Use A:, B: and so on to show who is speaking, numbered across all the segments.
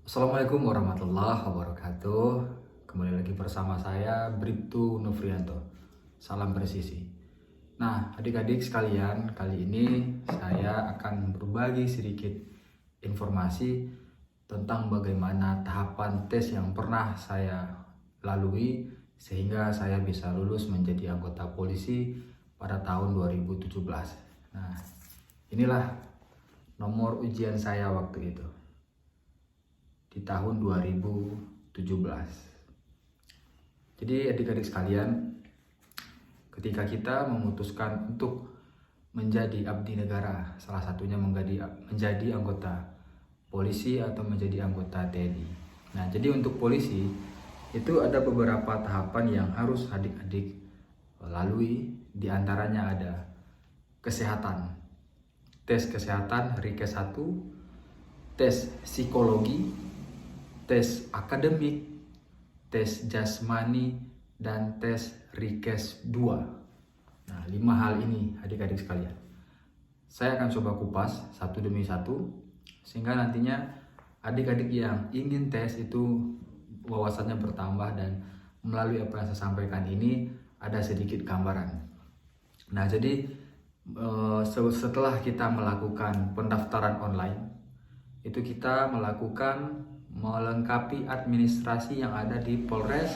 A: Assalamualaikum warahmatullahi wabarakatuh. Kembali lagi bersama saya Bribtu Nofrianto. Salam presisi. Nah, adik-adik sekalian, kali ini saya akan berbagi sedikit informasi tentang bagaimana tahapan tes yang pernah saya lalui sehingga saya bisa lulus menjadi anggota polisi pada tahun 2017. Nah, inilah nomor ujian saya waktu itu di tahun 2017. Jadi adik-adik sekalian, ketika kita memutuskan untuk menjadi abdi negara, salah satunya menjadi anggota polisi atau menjadi anggota TNI. Nah, jadi untuk polisi itu ada beberapa tahapan yang harus adik-adik lalui. Di antaranya ada kesehatan, tes kesehatan RIKES 1, tes psikologi, tes akademik, tes jasmani, dan tes RIKES 2. Nah, 5 hal ini adik-adik sekalian saya akan coba kupas satu demi satu, sehingga nantinya adik-adik yang ingin tes itu wawasannya bertambah dan melalui apa yang saya sampaikan ini ada sedikit gambaran. Nah, jadi setelah kita melakukan pendaftaran online, itu kita melengkapi administrasi yang ada di Polres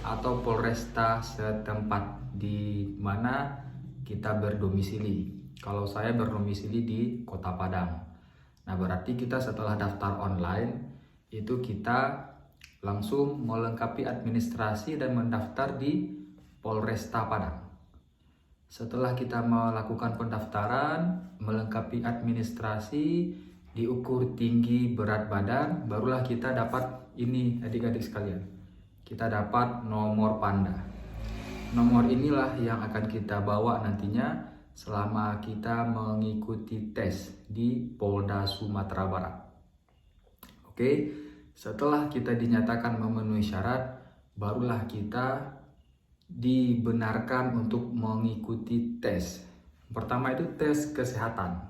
A: atau Polresta setempat di mana kita berdomisili. Kalau saya berdomisili di Kota Padang. Nah, berarti kita setelah daftar online itu kita langsung melengkapi administrasi dan mendaftar di Polresta Padang. Setelah kita melakukan pendaftaran, melengkapi administrasi, diukur tinggi berat badan, barulah kita dapat ini adik-adik sekalian. Kita dapat nomor panda. Nomor inilah yang akan kita bawa nantinya selama kita mengikuti tes di Polda Sumatera Barat. Oke, setelah kita dinyatakan memenuhi syarat, barulah kita dibenarkan untuk mengikuti tes. Pertama itu tes kesehatan.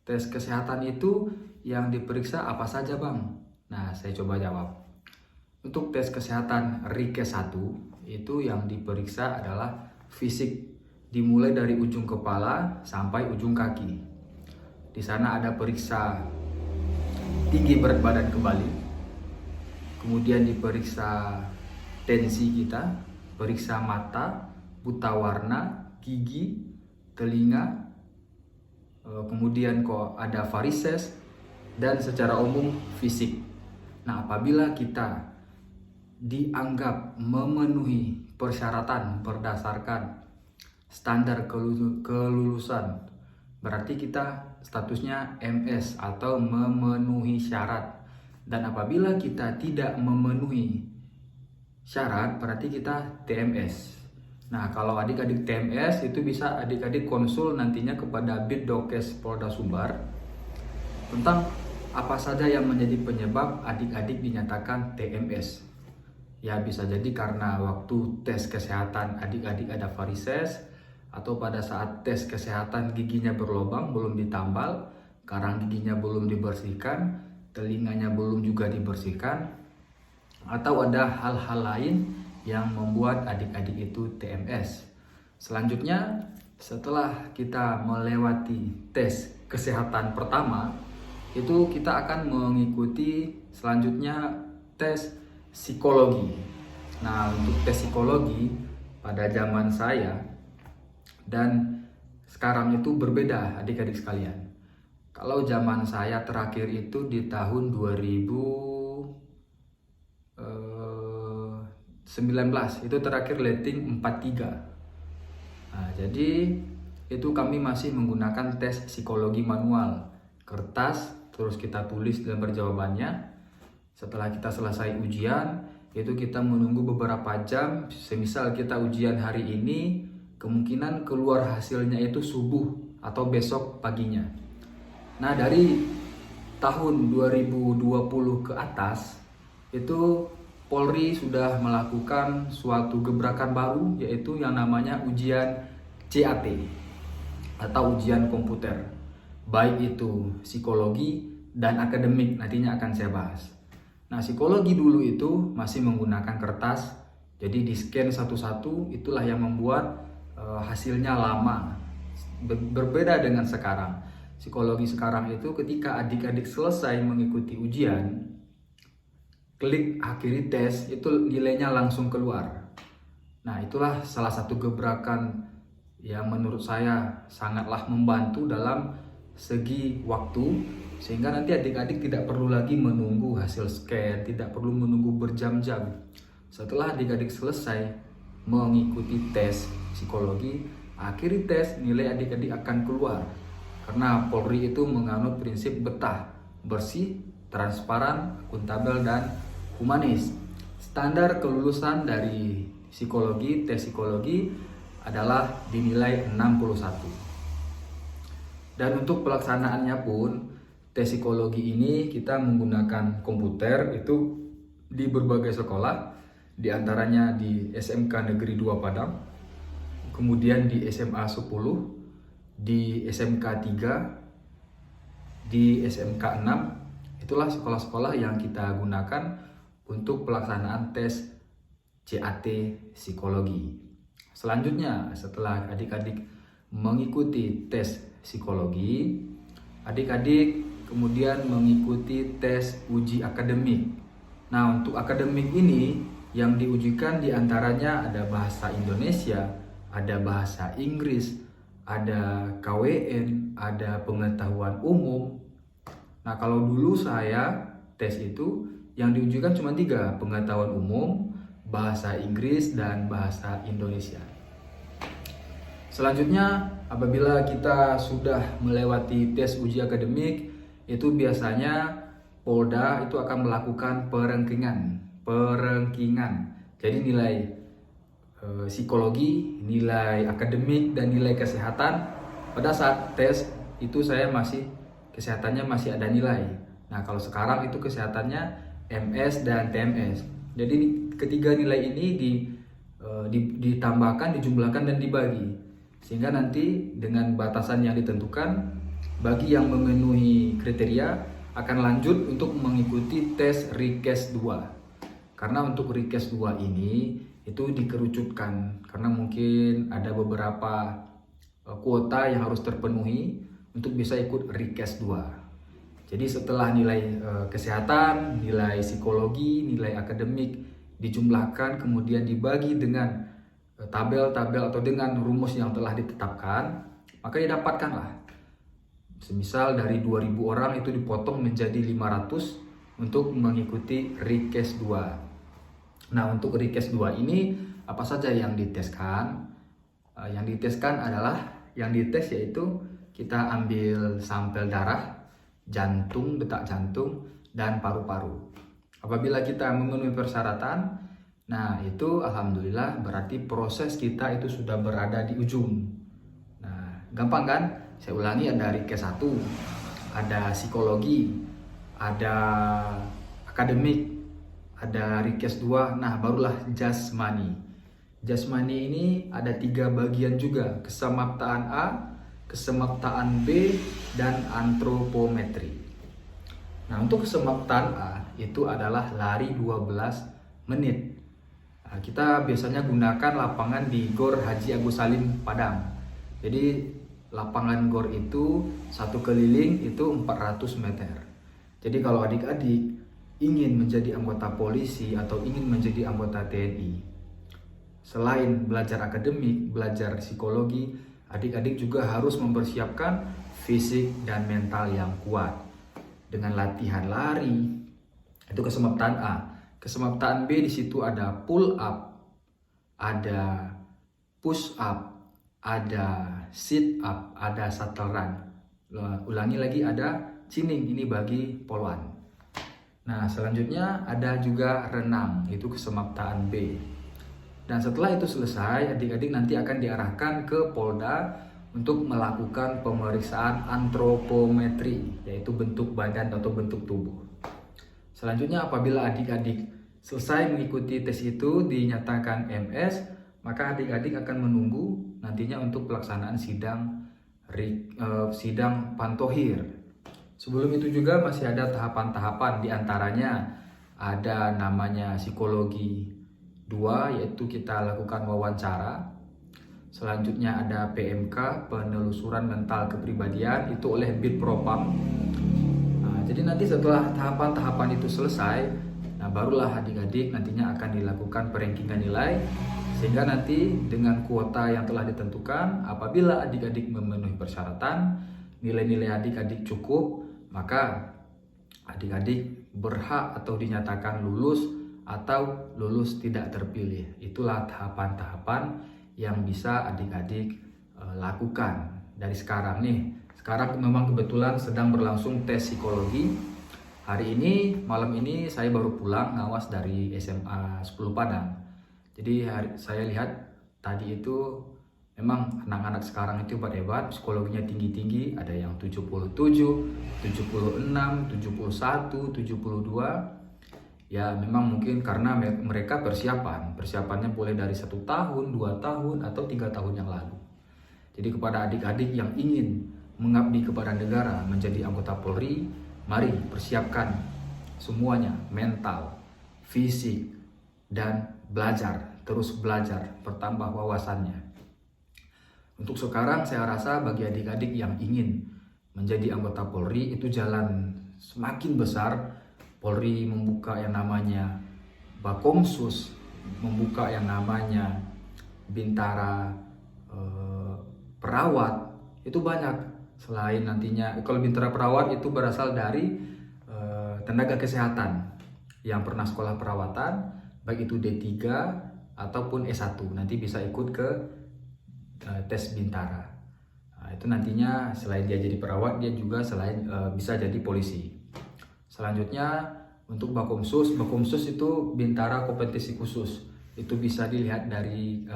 A: Tes kesehatan itu yang diperiksa apa saja, Bang? Nah, saya coba jawab. Untuk tes kesehatan RIKES 1 itu yang diperiksa adalah fisik, dimulai dari ujung kepala sampai ujung kaki. Di sana ada periksa tinggi berat badan kembali. Kemudian diperiksa tensi kita, periksa mata, buta warna, gigi, telinga, kemudian kok ada varises, dan secara umum fisik. Nah, apabila kita dianggap memenuhi persyaratan berdasarkan standar kelulusan, berarti kita statusnya MS atau memenuhi syarat. Dan apabila kita tidak memenuhi syarat, berarti kita TMS. Nah, kalau adik-adik TMS itu bisa adik-adik konsul nantinya kepada Bidokes Polda Sumbar tentang apa saja yang menjadi penyebab adik-adik dinyatakan TMS. Ya, bisa jadi karena waktu tes kesehatan adik-adik ada varises, atau pada saat tes kesehatan giginya berlubang belum ditambal, karang giginya belum dibersihkan, telinganya belum juga dibersihkan, atau ada hal-hal lain yang membuat adik-adik itu TMS. Selanjutnya, setelah kita melewati tes kesehatan pertama, itu kita akan mengikuti selanjutnya tes psikologi. Nah, untuk tes psikologi pada zaman saya dan sekarang itu berbeda adik-adik sekalian. Kalau zaman saya terakhir itu di tahun 2019 itu terakhir rating 43. Nah, jadi itu kami masih menggunakan tes psikologi manual, kertas, terus kita tulis gambar jawabannya. Setelah kita selesai ujian, itu kita menunggu beberapa jam. Semisal kita ujian hari ini, kemungkinan keluar hasilnya itu subuh atau besok paginya. Nah, dari tahun 2020 ke atas itu Polri sudah melakukan suatu gebrakan baru, yaitu yang namanya ujian CAT atau ujian komputer, baik itu psikologi dan akademik, nantinya akan saya bahas. Nah, psikologi dulu itu masih menggunakan kertas, jadi di scan satu-satu, itulah yang membuat hasilnya lama. Berbeda dengan sekarang. Psikologi sekarang itu ketika adik-adik selesai mengikuti ujian, klik akhiri tes, itu nilainya langsung keluar. Nah, itulah salah satu gebrakan yang menurut saya sangatlah membantu dalam segi waktu, sehingga nanti adik-adik tidak perlu lagi menunggu hasil scan, tidak perlu menunggu berjam-jam. Setelah adik-adik selesai mengikuti tes psikologi, akhiri tes, nilai adik-adik akan keluar. Karena Polri itu menganut prinsip betah, bersih, transparan, akuntabel, dan humanis. Standar kelulusan dari psikologi, tes psikologi adalah dinilai 61. Dan untuk pelaksanaannya pun, tes psikologi ini kita menggunakan komputer itu di berbagai sekolah, di antaranya di SMK Negeri 2 Padang, kemudian di SMA 10, di SMK 3, di SMK 6. Itulah sekolah-sekolah yang kita gunakan untuk pelaksanaan tes CAT psikologi. Selanjutnya, setelah adik-adik mengikuti tes psikologi, adik-adik kemudian mengikuti tes uji akademik. Nah, untuk akademik ini yang diujikan diantaranya ada bahasa Indonesia, ada bahasa Inggris, ada KWN, ada pengetahuan umum. Nah, kalau dulu saya tes itu yang diujikan cuma 3, pengetahuan umum, bahasa Inggris, dan bahasa Indonesia. Selanjutnya, apabila kita sudah melewati tes uji akademik, itu biasanya Polda itu akan melakukan perengkingan. Jadi nilai psikologi, nilai akademik, dan nilai kesehatan. Pada saat tes itu saya kesehatannya masih ada nilai. Nah, kalau sekarang itu kesehatannya MS dan TMS. Jadi ketiga nilai ini ditambahkan, dijumlahkan, dan dibagi, sehingga nanti dengan batasan yang ditentukan, bagi yang memenuhi kriteria akan lanjut untuk mengikuti tes Rikes 2. Karena untuk Rikes 2 ini itu dikerucutkan karena mungkin ada beberapa kuota yang harus terpenuhi untuk bisa ikut Rikes 2. Jadi setelah nilai kesehatan, nilai psikologi, nilai akademik dijumlahkan kemudian dibagi dengan tabel-tabel atau dengan rumus yang telah ditetapkan, maka didapatkanlah. Semisal dari 2000 orang itu dipotong menjadi 500 untuk mengikuti Rikes 2. Nah, untuk Rikes 2 ini apa saja yang diteskan? Yang diteskan adalah, yang dites yaitu kita ambil sampel darah, jantung, detak jantung, dan paru-paru. Apabila kita memenuhi persyaratan, nah itu alhamdulillah berarti proses kita itu sudah berada di ujung. Nah, gampang kan? Saya ulangi, ada Rikes 1, ada psikologi, ada akademik, ada Rikes 2, nah barulah jasmani. Jasmani ini ada 3 bagian juga, kesemaptaan A, kesemaptaan B, dan antropometri. Nah, untuk kesemaptaan A itu adalah lari 12 menit. Nah, kita biasanya gunakan lapangan di Gor Haji Agus Salim Padang. Jadi lapangan gor itu satu keliling itu 400 meter. Jadi kalau adik-adik ingin menjadi anggota polisi atau ingin menjadi anggota TNI, selain belajar akademik, belajar psikologi, adik-adik juga harus mempersiapkan fisik dan mental yang kuat dengan latihan lari. Itu kesemaptaan A. Kesemaptaan B, di situ ada pull up, ada push up, ada sit up, ada shuttle run. Ulangi lagi, ada cining, ini bagi poluan. Nah, selanjutnya ada juga renang, itu kesemaptaan B. Dan setelah itu selesai, adik-adik nanti akan diarahkan ke Polda untuk melakukan pemeriksaan antropometri, yaitu bentuk badan atau bentuk tubuh. Selanjutnya, apabila adik-adik selesai mengikuti tes itu dinyatakan MS, maka adik-adik akan menunggu nantinya untuk pelaksanaan sidang pantohir. Sebelum itu juga masih ada tahapan-tahapan, diantaranya ada namanya psikologi 2, yaitu kita lakukan wawancara. Selanjutnya ada PMK, penelusuran mental kepribadian, itu oleh Bid Propam. Nah, jadi nanti setelah tahapan-tahapan itu selesai, nah barulah adik-adik nantinya akan dilakukan perankingan nilai, sehingga nanti dengan kuota yang telah ditentukan, apabila adik-adik memenuhi persyaratan, nilai-nilai adik-adik cukup, maka adik-adik berhak atau dinyatakan lulus atau lulus tidak terpilih. Itulah tahapan-tahapan yang bisa adik-adik lakukan dari sekarang nih. Sekarang memang kebetulan sedang berlangsung tes psikologi. Hari ini, malam ini saya baru pulang ngawas dari SMA 10 Padang. Jadi saya lihat tadi itu memang anak-anak sekarang itu hebat-hebat, psikologinya tinggi-tinggi, ada yang 77, 76, 71, 72. Ya memang mungkin karena mereka persiapannya boleh dari 1 tahun, 2 tahun, atau 3 tahun yang lalu. Jadi kepada adik-adik yang ingin mengabdi kepada negara, menjadi anggota Polri, mari persiapkan semuanya, mental, fisik, dan belajar, terus belajar, bertambah wawasannya. Untuk sekarang saya rasa bagi adik-adik yang ingin menjadi anggota Polri, itu jalan semakin besar. Polri membuka yang namanya Bakomsus, membuka yang namanya Bintara Perawat, itu banyak. Selain nantinya, kalau Bintara Perawat itu berasal dari tenaga kesehatan yang pernah sekolah perawatan, baik itu D3 ataupun S1, nanti bisa ikut ke tes Bintara. Nah, itu nantinya selain dia jadi perawat, dia juga bisa jadi polisi. Selanjutnya untuk Bakomsus itu Bintara Kompetisi Khusus. Itu bisa dilihat dari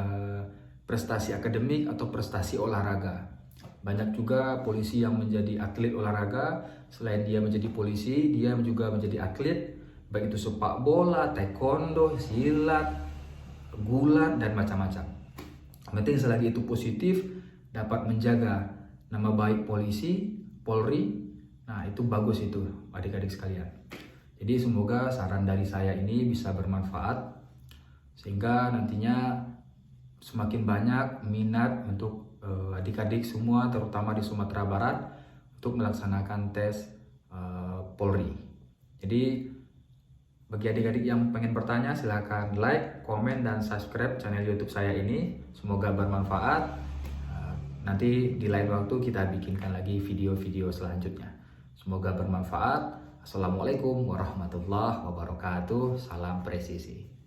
A: prestasi akademik atau prestasi olahraga. Banyak juga polisi yang menjadi atlet olahraga. Selain dia menjadi polisi, dia juga menjadi atlet, baik itu sepak bola, taekwondo, silat, gulat, dan macam-macam. Penting selagi itu positif, dapat menjaga nama baik Polri. Nah, itu bagus itu adik-adik sekalian. Jadi semoga saran dari saya ini bisa bermanfaat, sehingga nantinya semakin banyak minat untuk adik-adik semua, terutama di Sumatera Barat, untuk melaksanakan tes Polri. Jadi bagi adik-adik yang pengen bertanya, silahkan like, komen, dan subscribe channel YouTube saya ini. Semoga bermanfaat. Nanti di lain waktu kita bikinkan lagi video-video selanjutnya. Semoga bermanfaat. Assalamualaikum warahmatullahi wabarakatuh. Salam presisi.